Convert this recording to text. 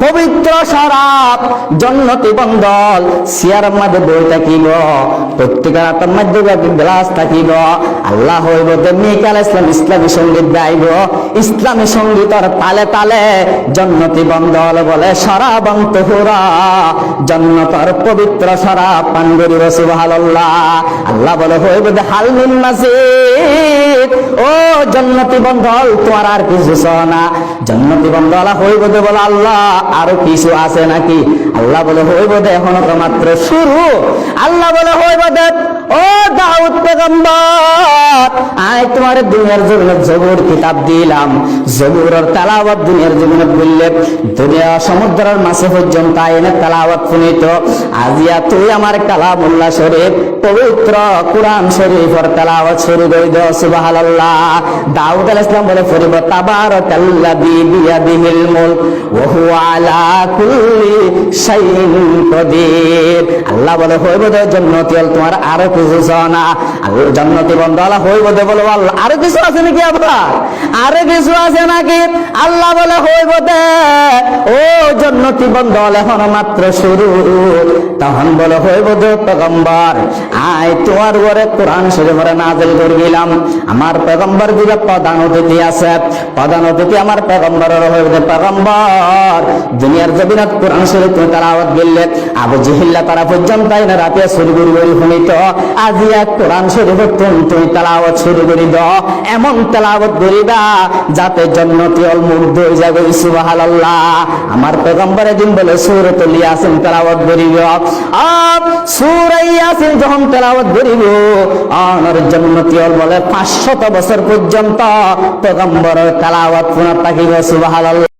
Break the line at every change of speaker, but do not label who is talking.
পবিত্র শরাব জন্নতি বন্দল সিয়ার মধ্যে বই থাকিব, প্রত্যেকের হাতের মধ্যে গ্লাস থাকিব। আল্লাহ হইব মিকাল ইসলাম ইসলামী সঙ্গীত গাইব, ইসলামী সঙ্গীতর তালে তালে জন্নতি বন্দল বলে শরাবং তুহুরা, জন্নতর পবিত্র শরাব পান করিব। সুবহানাল্লাহ। আল্লাহ বলে হইব হাল মিন মাজিদ, ও জন্নতি বন্দল তোমার আর কিছু চাও না? জন্নতি বন্দল হইব বলে আল্লাহ আরো কিছু আছে নাকি? আল্লাহ বলে হইব এখনো তো মাত্র শুরু। আল্লাহ বলে হইব ও দাউদ পয়গম্বর, আয় তোমার দুনিয়ার জীবনে জবুর কিতাব দিলাম, জবুরের তেলাওয়াত দুনিয়ার জীবনে বললে দুনিয়া সমুদ্রের মাঝে পর্যন্ত আইনের তেলাওয়াত শুনিত। আজিয়া তুই আমার কালামুল্লাহ শরীফ পবিত্র কুরআন শরীফের তেলাওয়াত শুরু করে দাও। সুবহানাল্লাহ। দাউদ আলাইহিস সালাম বলে ফরিব তাবারাকাল্লাযী বিয়াদিহিল মুলক ওয়া হুয়া আলা কুল্লি শাইইন কাদির। আল্লাহ বলে হইব জান্নাতি তোমার আরো কিছু চাও না? জান্নাতি বান্দা হইব বলে আল্লাহ আরো কিছু আছে নাকি? আপনার আরো কিছু আছে নাকি? আল্লাহ বলে হইব ও জান্নাতি বান্দা এখন মাত্র শুরু। তখন বলে হইব পয়গম্বর আয় তোমার ঘরে কোরআন শরীফ নাযিল করে গেলাম। আমার পয়গম্বর দিকে প্রধান অতিথি আছে, প্রধান অতিথি আমার পয়গম্বরের হইব পয়গম্বর দুনিয়ার জমিনত কোরআন শরীফ তুমি তেলাওয়াত করলে আবু জিহিল্লা তারা পর্যন্ত আইনা রাতে শুরু করি শুনিত। আজি এক কোরআন শরীফ তুমি তেলাওয়াত শুরু করে দাও, এমন তেলাওয়াত করিবা যাতে জান্নাতি অল মুগ্ধ হয়ে যাবে। সুবহানাল্লাহ। আমার পয়গম্বরের দিন বলে সূরাতুল ইয়াসিন তেলাওয়াত করিব। সূরা ইয়াসিন যখন তেলাওয়াত করিব আর জান্নাতি অল বলে 500 বছর পর্যন্ত পয়গম্বরের তেলাওয়াত শোনা থাকিব। সুবহানাল্লাহ।